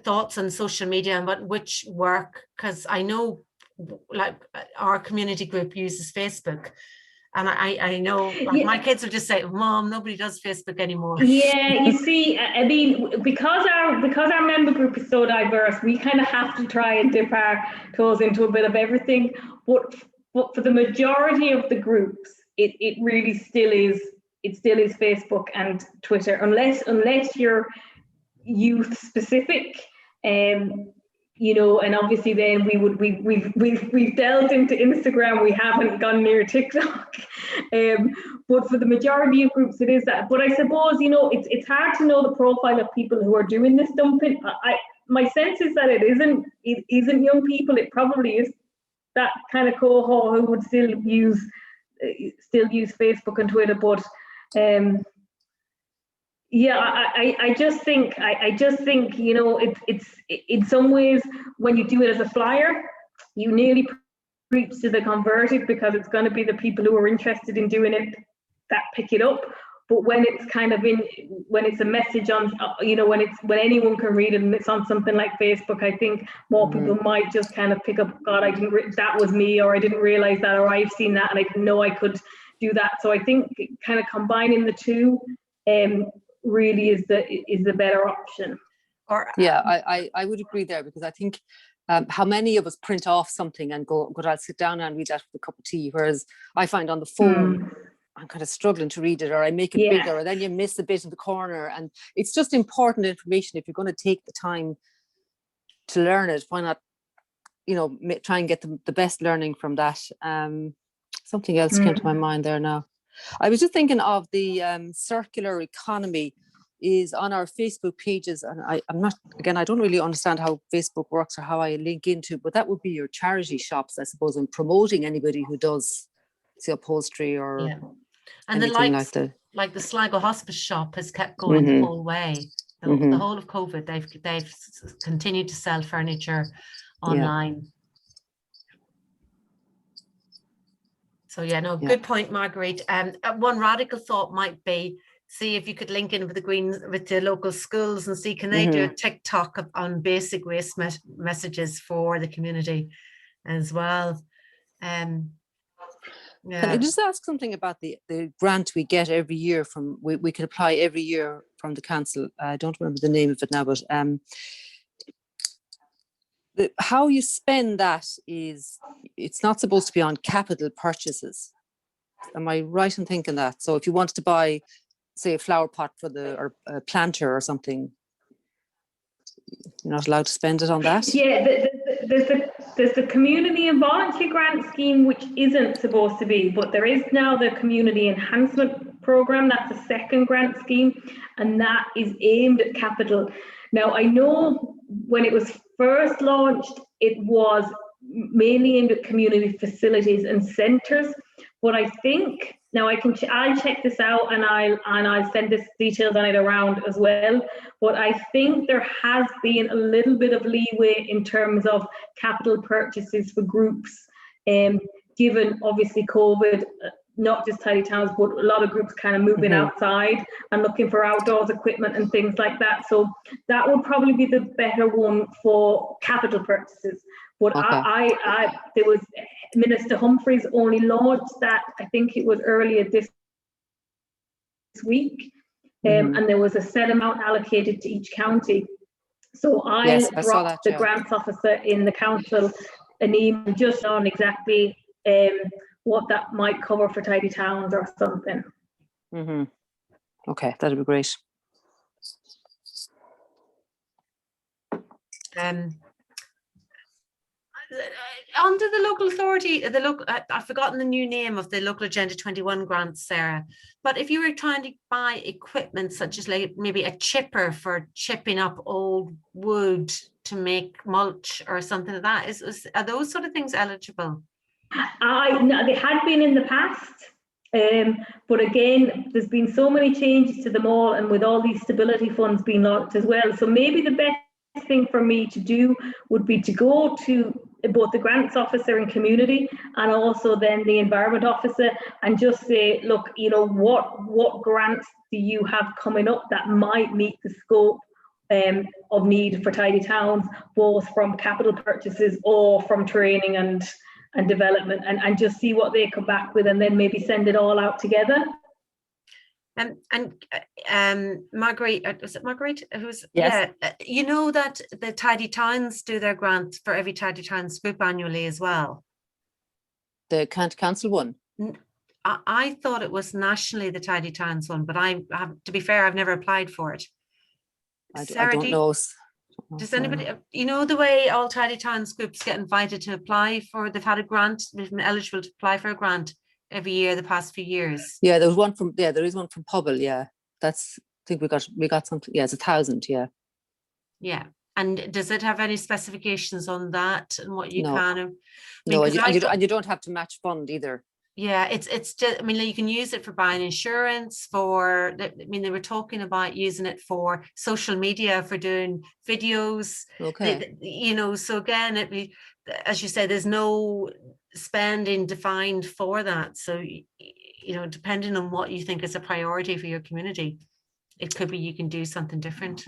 thoughts on social media and which work? Because I know, like, our community group uses Facebook, and I know, like, my kids will just say, Mom, nobody does Facebook anymore. Yeah, you see, I mean, because our member group is so diverse, we kind of have to try and dip our toes into a bit of everything. But for the majority of the groups, it really still is Facebook and Twitter, unless you're youth specific. You know, and obviously then we've delved into Instagram. We haven't gone near TikTok, but for the majority of groups it is that. But I suppose, you know, it's hard to know the profile of people who are doing this dumping. My sense is that it isn't young people. It probably is that kind of cohort who would still use Facebook and Twitter. But yeah, I just think, you know, it's in some ways, when you do it as a flyer, you nearly preach to the converted, because it's going to be the people who are interested in doing it that pick it up. But when it's kind of when it's a message on, you know, when anyone can read it and it's on something like Facebook, I think more people might just kind of pick up, God, that was me, or I didn't realize that, or I've seen that and I didn't know I could do that. So I think kind of combining the two really is the better option. Or Yeah, I would agree there, because I think how many of us print off something and go, I'll sit down and read that with a cup of tea, whereas I find on the phone, I'm kind of struggling to read it, or I make it bigger, or then you miss a bit in the corner. And it's just important information. If you're going to take the time to learn it, why not, try and get the best learning from that. Something else came to my mind there now. I was just thinking of the circular economy is on our Facebook pages, and I'm not, again, I don't really understand how Facebook works or how I link into, but that would be your charity shops, I suppose, and promoting anybody who does, say, upholstery or and anything like the Sligo Hospice shop has kept going the whole way. The whole of COVID, they've continued to sell furniture online. So good point, Marguerite. One radical thought might be, see if you could link in with the local schools and see, can they do a TikTok on basic waste messages for the community as well. Can I just ask something about the grant we get every year from, we can apply every year from the council? I don't remember the name of it now, but how you spend that it's not supposed to be on capital purchases. Am I right in thinking that? So if you wanted to buy, say, a flower pot or a planter or something, you're not allowed to spend it on that? Yeah, there's the community and voluntary grant scheme, which isn't supposed to be, but there is now the community enhancement program. That's a second grant scheme, and that is aimed at capital. Now, I know when it was first launched, it was mainly aimed at community facilities and centres, but I think now I'll check this out, and I'll send this details on it around as well. But I think there has been a little bit of leeway in terms of capital purchases for groups, given obviously COVID, not just Tidy Towns, but a lot of groups kind of moving outside and looking for outdoors equipment and things like that. So that would probably be the better one for capital purchases. But there was Minister Humphreys only launched that, I think it was earlier this week, and there was a set amount allocated to each county. So I dropped the grants officer in the council an email just on exactly what that might cover for Tidy Towns or something. Okay, that'd be great. Under the local authority, I've forgotten the new name of the local Agenda 21 grants, Sarah. But if you were trying to buy equipment such as like maybe a chipper for chipping up old wood to make mulch or something like that, are those sort of things eligible? No, they had been in the past. But again, there's been so many changes to them all, and with all these stability funds being launched as well. So maybe the best thing for me to do would be to go to both the grants officer and community, and also then the environment officer, and just say, look, what grants do you have coming up that might meet the scope of need for Tidy Towns, both from capital purchases or from training and development, and just see what they come back with, and then maybe send it all out together. Marguerite, was it Marguerite? Yes. Yeah, you know that the Tidy Towns do their grants for every Tidy Towns group annually as well. The county council one? I thought it was nationally the Tidy Towns one, but to be fair, I've never applied for it. Sarah, I don't know. Does anybody, the way all Tidy Towns groups get invited to apply for, they've had a grant, they've been eligible to apply for a grant every year the past few years. Yeah, there is one from Pobble, yeah. I think we got something, yeah, it's 1,000, yeah. Yeah. And does it have any specifications on that and what you can? No, and you don't have to match fund either. Yeah, it's just, you can use it for buying insurance, they were talking about using it for social media, for doing videos. Okay. So again, as you say, there's no spending defined for that. So, depending on what you think is a priority for your community, it could be you can do something different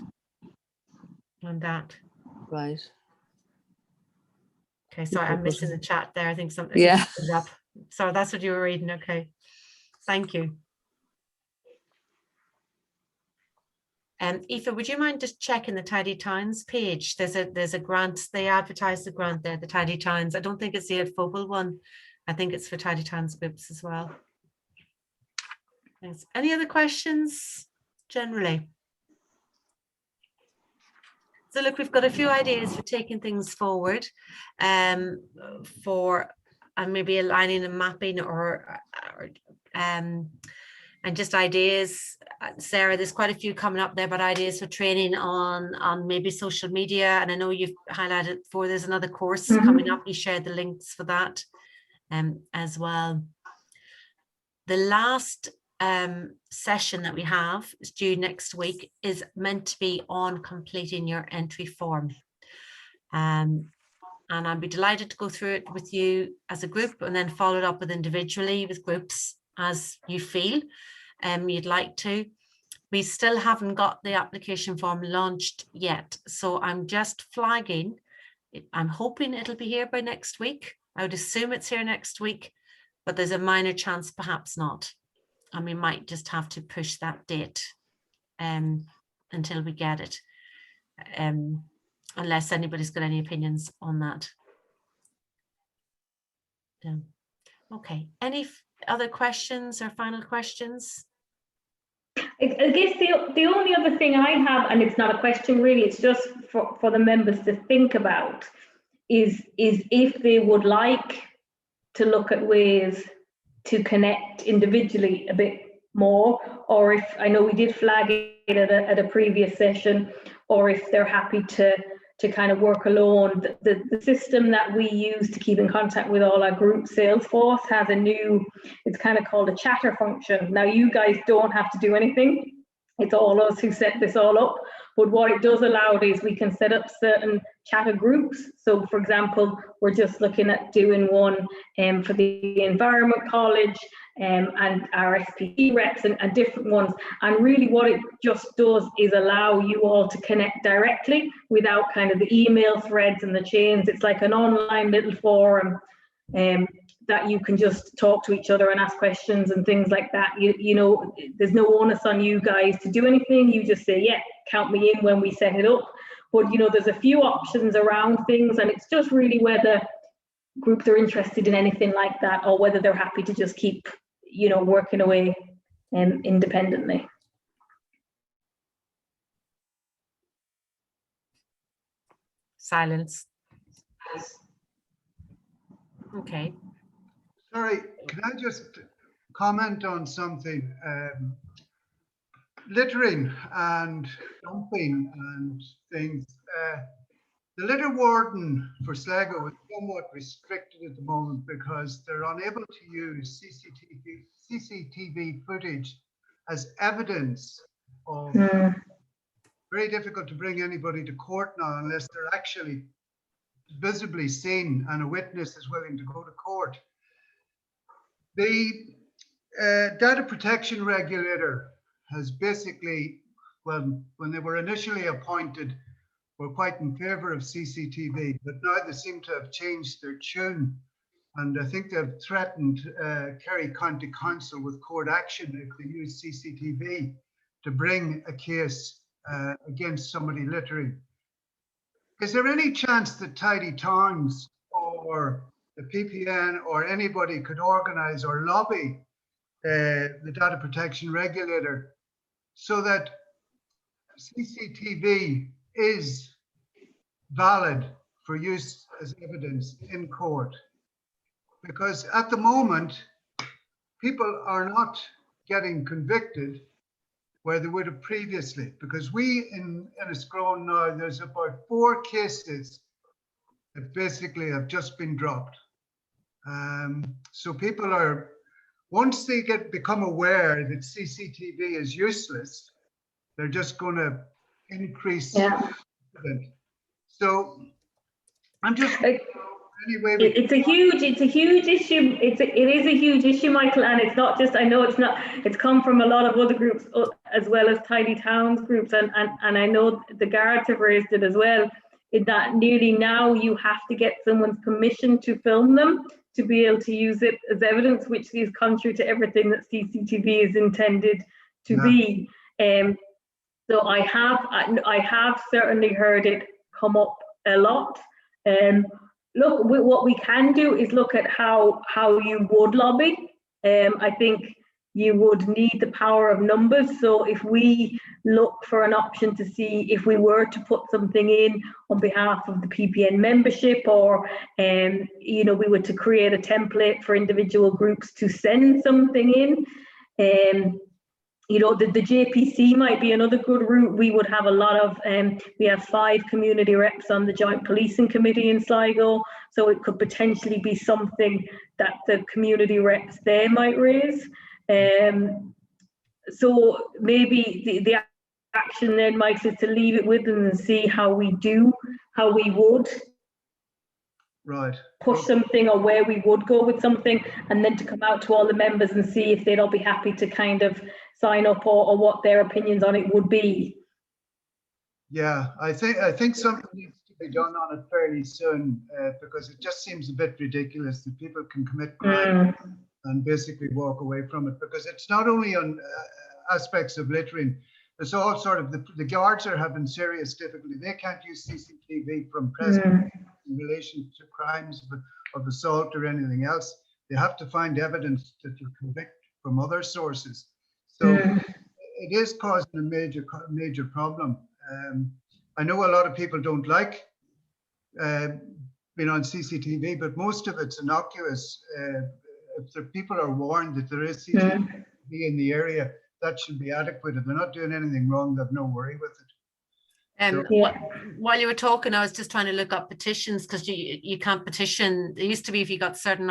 on that. Right. Okay, sorry, I'm missing the chat there. I think something is up. So that's what you were reading, okay. Thank you. Aoife, would you mind just checking the Tidy Towns page? There's a grant, they advertise the grant there, the Tidy Towns. I don't think it's the Phobal one. I think it's for Tidy Towns groups as well. Thanks. Any other questions generally? So look, we've got a few ideas for taking things forward, for maybe aligning and mapping and just ideas. Sarah, there's quite a few coming up there, but ideas for training on maybe social media. And I know you've highlighted before, there's another course coming up. You shared the links for that as well. The last session that we have is due next week is meant to be on completing your entry form. And I'd be delighted to go through it with you as a group and then follow it up with individually with groups as you feel you'd like to. We still haven't got the application form launched yet, so I'm just flagging. I'm hoping it'll be here by next week. I would assume it's here next week, but there's a minor chance perhaps not. And we might just have to push that date until we get it, unless anybody's got any opinions on that. Okay, any other questions or final questions? I guess the only other thing I have, and it's not a question really, it's just for the members to think about, is if they would like to look at ways to connect individually a bit more, or if, I know we did flag it at a previous session, or if they're happy to kind of work alone. The system that we use to keep in contact with all our group, Salesforce, has a new, it's kind of called a chatter function. Now you guys don't have to do anything. It's all us who set this all up. But what it does allow is we can set up certain chatter groups. So for example, we're just looking at doing one for the Environment College and our SPE reps and different ones. And really what it just does is allow you all to connect directly without kind of the email threads and the chains. It's like an online little forum that you can just talk to each other and ask questions and things like that. You know, there's no onus on you guys to do anything. You just say, yeah, count me in when we set it up. But, you know, there's a few options around things, and it's just really whether groups are interested in anything like that or whether they're happy to just keep, you know, working away independently. Silence. Okay. Sorry, can I just comment on something? Littering and dumping and things. The litter warden for Sligo is somewhat restricted at the moment because they're unable to use CCTV footage as evidence of. Very difficult to bring anybody to court now unless they're actually visibly seen and a witness is willing to go to court. The data protection regulator has basically, well, when they were initially appointed, were quite in favor of CCTV, but now they seem to have changed their tune. And I think they've threatened Kerry County Council with court action if they use CCTV to bring a case against somebody littering. Is there any chance that Tidy Towns or the PPN or anybody could organize or lobby the data protection regulator so that CCTV is valid for use as evidence in court? Because at the moment, people are not getting convicted where they would have previously, because we in Enniscrone now, there's about 4 cases that basically have just been dropped. So people are, once they become aware that CCTV is useless, they're just going to increase. Yeah. So I'm just anyway. It's a huge issue. It is a huge issue, Michael, and it's not just. I know it's not. It's come from a lot of other groups as well as Tidy Towns groups, and I know the Guards have raised it as well. In that nearly now you have to get someone's permission to film them. to be able to use it as evidence, which is contrary to everything that CCTV is intended to be. So I have certainly heard it come up a lot. Look, what we can do is look at how you would lobby. I think you would need the power of numbers. So if we look for an option to see if we were to put something in on behalf of the PPN membership, or you know, we were to create a template for individual groups to send something in, you know, the JPC might be another good route. We would have a lot of, we have 5 community reps on the Joint Policing Committee in Sligo, so it could potentially be something that the community reps there might raise. So maybe the action then, Mike, is to leave it with them and see how we would push something, or where we would go with something, and then to come out to all the members and see if they'd all be happy to kind of sign up, or what their opinions on it would be. Yeah, I think something needs to be done on it fairly soon, because it just seems a bit ridiculous that people can commit crime and basically walk away from it, because it's not only on aspects of littering, it's all sort of the guards are having serious difficulty. They can't use CCTV from present in relation to crimes of assault or anything else. They have to find evidence that you convict from other sources. So it is causing a major problem. I know a lot of people don't like being on CCTV, but most of it's innocuous. If the people are warned that there is CCTV in the area, that should be adequate. If they're not doing anything wrong, they've no worry with it. While you were talking, I was just trying to look up petitions, because you can't petition. It used to be if you got a certain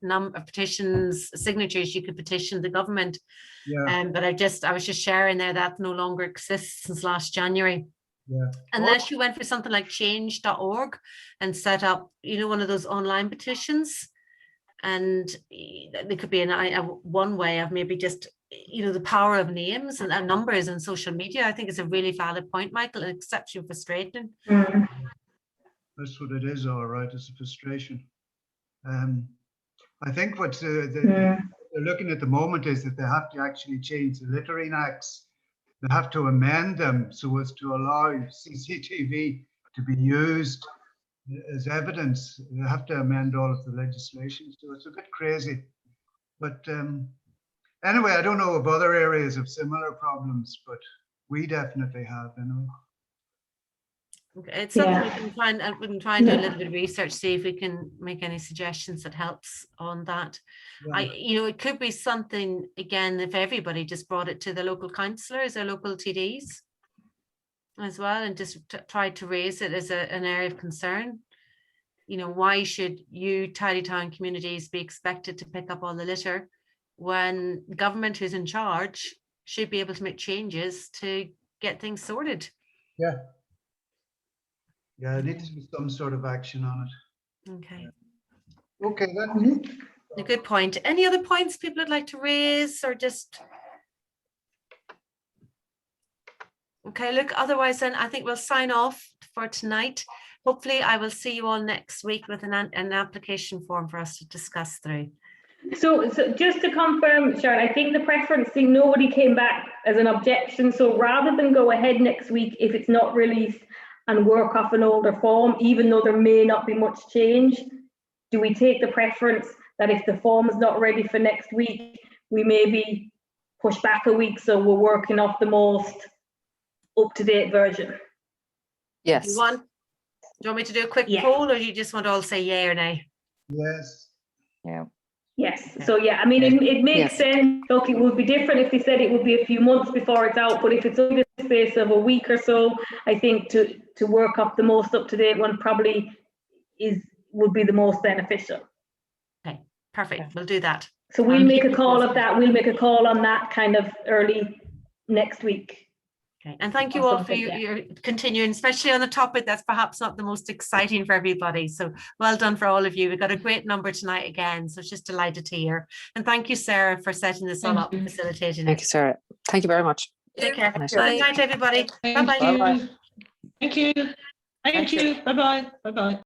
number of petitions, signatures, you could petition the government. But I was just sharing there that no longer exists since last January. Unless you went for something like change.org and set up, you know, one of those online petitions, and there could be one way of maybe just, you know, the power of names and numbers and social media. I think it's a really valid point, Michael, and exceptionally frustrating. That's what it is, all right. It's a frustration. I think what they're looking at the moment is that they have to actually change the littering acts. They have to amend them so as to allow CCTV to be used as evidence. They have to amend all of the legislation. So it's a bit crazy. But anyway, I don't know of other areas of similar problems, but we definitely have, you know. Okay, it's something we can try and do a little bit of research, see if we can make any suggestions that helps on that. You know, it could be something, again, if everybody just brought it to the local councillors or local TDs as well, and just tried to raise it as an area of concern. You know, why should you tidy town communities be expected to pick up all the litter when government who's in charge should be able to make changes to get things sorted? Yeah, there needs to be some sort of action on it. Okay. Okay, that's a good point. Any other points people would like to raise, or just? Okay, look, otherwise then I think we'll sign off for tonight. Hopefully I will see you all next week with an application form for us to discuss through. So just to confirm, Sharon, I think the preference thing, nobody came back as an objection. So rather than go ahead next week if it's not released and work off an older form, even though there may not be much change, do we take the preference that if the form is not ready for next week, we maybe push back a week so we're working off the most up-to-date version? Yes. Do you want me to do a quick poll, or do you just want to all say yay or nay? Yes. Yes. So I mean, it makes sense. Look, it would be different if they said it would be a few months before it's out, but if it's only the space of a week or so, I think to work up the most up-to-date one probably would be the most beneficial. Okay, perfect. We'll do that. So we'll make a call of that. We'll make a call on that kind of early next week. Okay, and thank you all for your continuing, especially on a topic that's perhaps not the most exciting for everybody. So well done for all of you. We've got a great number tonight again, so it's just delighted to hear. And thank you, Sarah, for setting this all up and facilitating it. Thank you, Sarah. Thank you very much. Take care. Good night, everybody. Bye-bye. Thank you. Thank you. Bye-bye. Bye-bye.